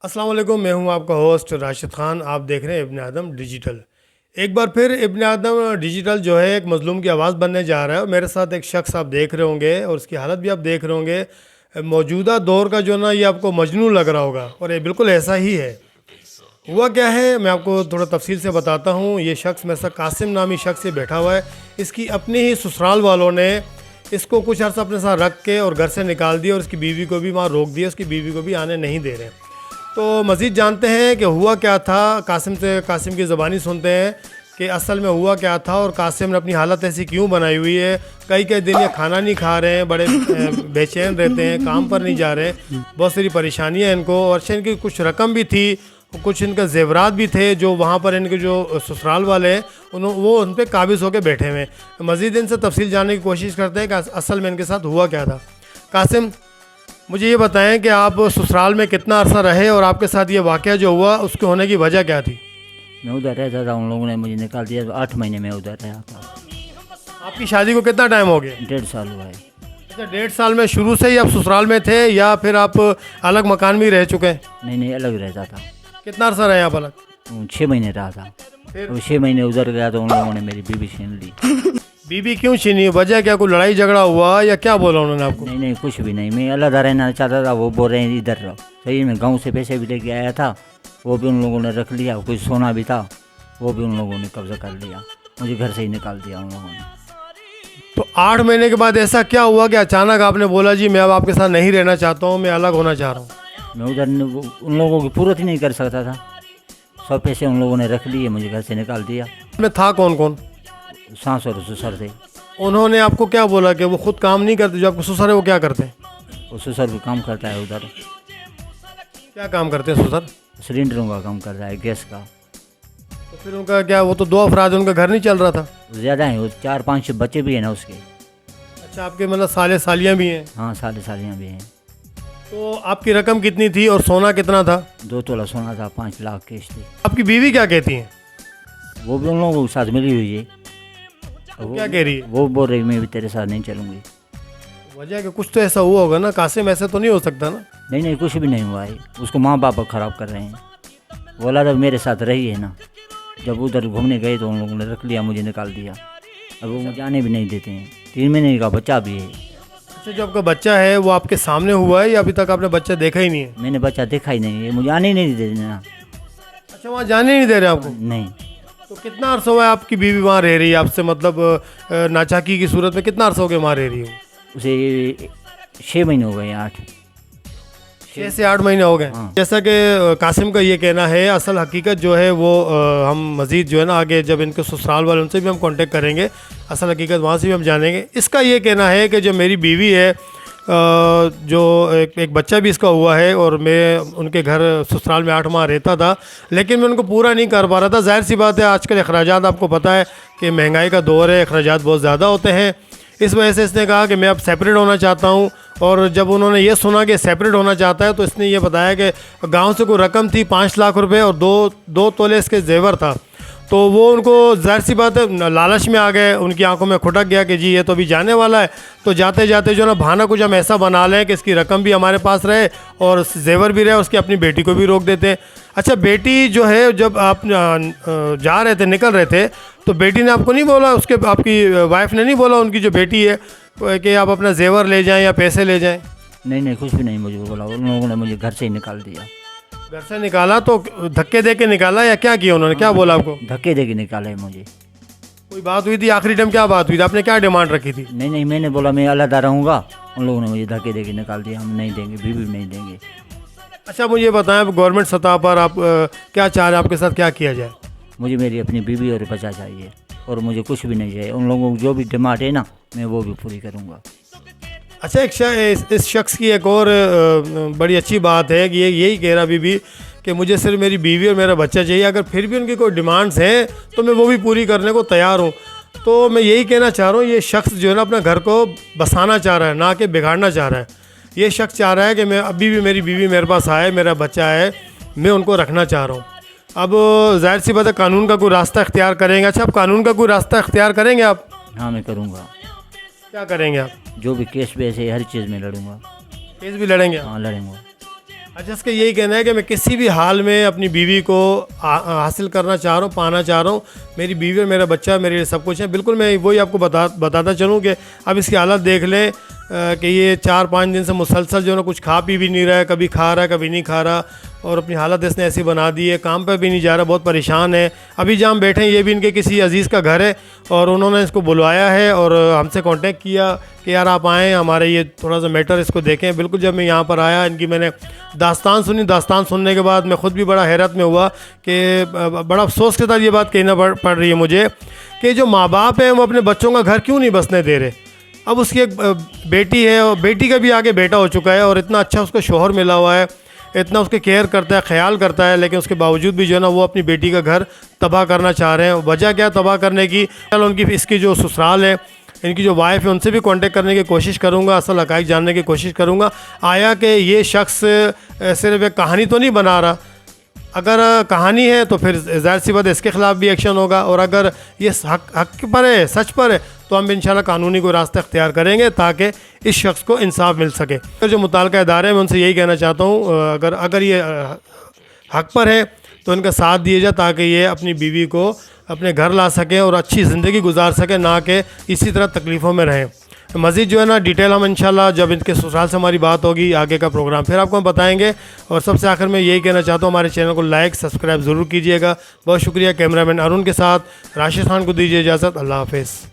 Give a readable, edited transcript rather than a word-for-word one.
अस्सलाम वालेकुम, मैं हूं आपका होस्ट राशिद ख़ान। आप देख रहे हैं इब्न आदम डिजिटल। एक बार फिर इब्न आदम डिजिटल जो है एक मज़लूम की आवाज़ बनने जा रहा है। और मेरे साथ एक शख्स आप देख रहे होंगे और उसकी हालत भी आप देख रहे होंगे। मौजूदा दौर का जो ना ये आपको मजनू लग रहा होगा और ये बिल्कुल ऐसा ही है। हुआ क्या है मैं आपको थोड़ा तफसील से बताता हूँ। ये शख्स मेरे साथ कासिम नामी शख्स ये बैठा हुआ है। इसकी अपने ही ससुराल वालों ने इसको कुछ अर्सा अपने साथ रख के और घर से निकाल दिया और उसकी बीवी को भी वहाँ रोक दिया। उसकी बीवी को भी आने नहीं दे रहे। तो मज़ीद जानते हैं कि हुआ क्या था। कासिम की ज़बानी सुनते हैं कि असल में हुआ क्या था और कासिम ने अपनी हालत ऐसी क्यों बनाई हुई है। कई कई दिन ये खाना नहीं खा रहे हैं, बड़े बेचैन रहते हैं, काम पर नहीं जा रहे, बहुत सारी परेशानियाँ हैं इनको। और इनकी कुछ रकम भी थी, कुछ इनका जेवरात भी थे जो वहाँ पर इनके जो ससुराल वाले हैं वो उन पर काबिज़ होकर बैठे हुए हैं। मज़ीद इनसे तफसील जानने की कोशिश करते हैं कि असल में इनके साथ हुआ क्या था। कासिम, मुझे ये बताएं कि आप ससुराल में कितना अरसा रहे और आपके साथ ये वाक़या जो हुआ उसके होने की वजह क्या थी? मैं उधर रहता था, उन लोगों ने मुझे निकाल दिया। तो 8 महीने में उधर रहा था। आपकी शादी को कितना टाइम हो गया? 1.5 साल हुआ है। अच्छा, 1.5 साल में शुरू से ही आप ससुराल में थे या फिर आप अलग मकान में ही रह चुके हैं? नहीं, अलग रहता था। कितना अरसा रहे आप अलग? 6 महीने रहा था। और 6 महीने उधर गया तो उन लोगों ने मेरी बीवी छीन ली। बीबी क्यों छीनी? वजह क्या? कोई लड़ाई झगड़ा हुआ या क्या बोला उन्होंने आपको? नहीं, कुछ भी नहीं। मैं अलग रहना चाहता था, वो बोल रहे हैं इधर रहो। सही में गाँव से पैसे भी लेके आया था, वो भी उन लोगों ने रख लिया। कुछ सोना भी था, वो भी उन लोगों ने कब्जा कर लिया। मुझे घर से ही निकाल दिया उन लोगों ने। तो 8 महीने के बाद ऐसा क्या हुआ कि अचानक आपने बोला जी मैं अब आपके साथ नहीं रहना चाहता हूँ, मैं अलग होना चाह रहा हूँ? मैं उधर उन लोगों की पूरत ही नहीं कर सकता था। सब पैसे उन लोगों ने रख लिए, मुझे घर से निकाल दिया। में था कौन कौन? सास और ससुर थे। उन्होंने आपको क्या बोला कि वो खुद काम नहीं करते? जो आपको ससुर है वो क्या करते हैं? वो ससुर भी काम करता है उधर। क्या काम करते हैं ससुर? सिलेंडरों का काम करता है, गैस का। तो फिर उनका क्या, वो तो 2 अफराद, उनका घर नहीं चल रहा था? ज़्यादा है, वो 4-5 बच्चे भी हैं ना उसके। अच्छा, आपके मतलब साले सालियाँ भी हैं? हाँ, सालियाँ भी हैं। तो आपकी रकम कितनी थी और सोना कितना था? 2 तोला सोना था, 5 लाख कैश थी। आपकी बीवी क्या कहती हैं? वो भी उन लोगों के साथ मिली हुई है। वो क्या कह रही है? वो बोल रही मैं भी तेरे साथ नहीं चलूँगी। वजह कि कुछ तो ऐसा हुआ होगा ना कासिम, ऐसे तो नहीं हो सकता ना? नहीं, कुछ भी नहीं हुआ है। उसको माँ बाप ख़राब कर रहे हैं। बोला था मेरे साथ रही है ना। जब उधर घूमने गए तो उन लोगों ने रख लिया, मुझे निकाल दिया। अब वो मुझे आने भी नहीं देते हैं। 3 महीने का बच्चा भी है। अच्छा, जो आपका बच्चा है वो आपके सामने हुआ है या अभी तक आपने बच्चा देखा ही नहीं है? मैंने बच्चा देखा ही नहीं है, मुझे आने ही नहीं देते ना। अच्छा, वहाँ जाने नहीं दे रहे आपको? नहीं। तो कितना अर्सा हुआ है आपकी बीवी वहाँ रह रही है आपसे, मतलब नाचाकी की सूरत में कितना अर्सा हो गया वहाँ रह रही है? उसे 6 महीने हो गए, 8 6 से 8 महीने हो गए। हाँ। जैसा कि कासिम का ये कहना है, असल हकीकत जो है वो हम मज़ीद जो है ना आगे जब इनके ससुराल वाले उनसे भी हम कांटेक्ट करेंगे, असल हकीकत वहाँ से भी हम जानेंगे। इसका ये कहना है कि जो मेरी बीवी है, जो एक बच्चा भी इसका हुआ है और मैं उनके घर ससुराल में 8 माह रहता था, लेकिन मैं उनको पूरा नहीं कर पा रहा था। जाहिर सी बात है, आजकल अखराजात आपको पता है कि महंगाई का दौर है, अखराजात बहुत ज़्यादा होते हैं। इस वजह से इसने कहा कि मैं अब सेपरेट होना चाहता हूँ। और जब उन्होंने ये सुना कि सेपरेट होना चाहता है तो इसने ये बताया कि गांव से कोई रकम थी 5 लाख रुपए और दो तोले इसके जेवर था। तो वो उनको जाहिर सी बात है लालच में आ गए, उनकी आंखों में खुटक गया कि जी ये तो अभी जाने वाला है, तो जाते जाते जो ना बहाना कुछ हम ऐसा बना लें कि इसकी रकम भी हमारे पास रहे और जेवर भी रहे, उसकी अपनी बेटी को भी रोक देते हैं। अच्छा, बेटी जो है जब आप जा रहे थे, निकल रहे थे, तो बेटी ने आपको नहीं बोला, उसके आपकी वाइफ ने नहीं बोला उनकी जो बेटी है कि आप अपना जेवर ले जाएं या पैसे ले जाएं? नहीं, कुछ भी नहीं मुझे बोला। उन लोगों ने मुझे घर से ही निकाल दिया। घर से निकाला तो धक्के दे के निकाला या क्या किया उन्होंने? क्या बोला आपको? धक्के दे के निकाला है मुझे। कोई बात हुई थी आखिरी टाइम? क्या बात हुई थी? आपने क्या डिमांड रखी थी? नहीं, मैंने बोला मैं अलग रहूँगा। उन लोगों ने मुझे धक्के दे के निकाल दिया। हम नहीं देंगे, बीवी नहीं देंगे। अच्छा, मुझे बताएं गवर्नमेंट सतह पर आप क्या चाह रहे हैं, आपके साथ क्या किया जाए? मुझे मेरी अपनी बीवी और बच्चा चाहिए और मुझे कुछ भी नहीं चाहिए। उन लोगों की जो भी डिमांड है ना, मैं वो भी पूरी करूँगा। अच्छा, इस शख्स की एक और बड़ी अच्छी बात है कि ये यही कह रहा बीबी कि मुझे सिर्फ मेरी बीवी और मेरा बच्चा चाहिए, अगर फिर भी उनकी कोई डिमांड्स हैं तो मैं वो भी पूरी करने को तैयार हूँ। तो मैं यही कहना चाह रहा हूँ, ये शख्स जो है ना अपना घर को बसाना चाह रहा है, ना कि बिगाड़ना चाह रहा है। ये शख्स चाह रहा है कि मैं अभी भी मेरी बीवी मेरे पास आए, मेरा बच्चा है, मैं उनको रखना चाह रहा हूँ। अब जाहिर सी बात है कानून का कोई रास्ता इख्तियार करेंगे। अच्छा, आप कानून का कोई रास्ता इख्तियार करेंगे आप? हाँ, मैं करूँगा। क्या करेंगे आप? जो भी केस बेस है हर चीज़ में लड़ूंगा। केस भी लड़ेंगे आप? हाँ, लड़ूंगा। अच्छा, इसका यही कहना है कि मैं किसी भी हाल में अपनी बीवी को हासिल करना चाह रहा हूँ, पाना चाह रहा हूँ। मेरी बीवी और मेरा बच्चा मेरे लिए सब कुछ है। बिल्कुल मैं वही आपको बताता चलूँ कि अब इसकी हालत देख लें कि ये 4-5 दिन से मुसलसल जो है ना कुछ खा पी भी नहीं रहा है, कभी खा रहा है कभी नहीं खा रहा, और अपनी हालत इसने ऐसी बना दी है, काम पर भी नहीं जा रहा, बहुत परेशान है। अभी जहाँ हम बैठे हैं ये भी इनके किसी अजीज़ का घर है और उन्होंने इसको बुलवाया है और हमसे कांटेक्ट किया कि यार आप आएँ, हमारे ये थोड़ा सा मैटर इसको देखें। बिल्कुल जब मैं यहाँ पर आया, इनकी मैंने दास्तान सुनी। दास्तान सुनने के बाद मैं ख़ुद भी बड़ा हैरत में हुआ कि बड़ा अफसोस के साथ ये बात कहना पड़ रही है मुझे कि जो माँ बाप हैं वो अपने बच्चों का घर क्यों नहीं बसने दे रहे। अब उसकी एक बेटी है और बेटी का भी आगे बेटा हो चुका है और इतना अच्छा उसको शोहर मिला हुआ है, इतना उसके केयर करता है, ख्याल करता है, लेकिन उसके बावजूद भी जो है ना वो अपनी बेटी का घर तबाह करना चाह रहे हैं। वजह क्या तबाह करने की? चल उनकी इसकी जो ससुराल है, इनकी जो वाइफ है, उनसे भी कांटेक्ट करने की कोशिश करूंगा, असल हक़ाइक़ जानने की कोशिश करूंगा। आया कि ये शख्स सिर्फ एक कहानी तो नहीं बना रहा। अगर कहानी है तो फिर ज़ाहिर सी बात है इसके ख़िलाफ़ भी एक्शन होगा, और अगर ये हक पर है, सच पर है, तो हम इंशाल्लाह कानूनी कोई रास्ता इख्तियार करेंगे ताकि इस शख्स को इंसाफ मिल सके। फिर जो मुताल्लिक़ा इदारे हैं मैं उनसे यही कहना चाहता हूँ, अगर ये हक पर है तो इनका साथ दिया जाए ताकि ये अपनी बीवी को अपने घर ला सकें और अच्छी ज़िंदगी गुजार सकें, ना कि इसी तरह तकलीफ़ों में रहें। मज़ीद जो है ना डिटेल हम इंशाल्लाह जब इनके ससुराल से हमारी बात होगी, आगे का प्रोग्राम फिर आपको हम बताएंगे। और सबसे आखिर में यही कहना चाहता हूँ, हमारे चैनल को लाइक सब्सक्राइब ज़रूर कीजिएगा। बहुत शुक्रिया। कैमरामैन अरुण के साथ राशिद खान को दीजिए इजाज़त। अल्लाह हाफ़िज़।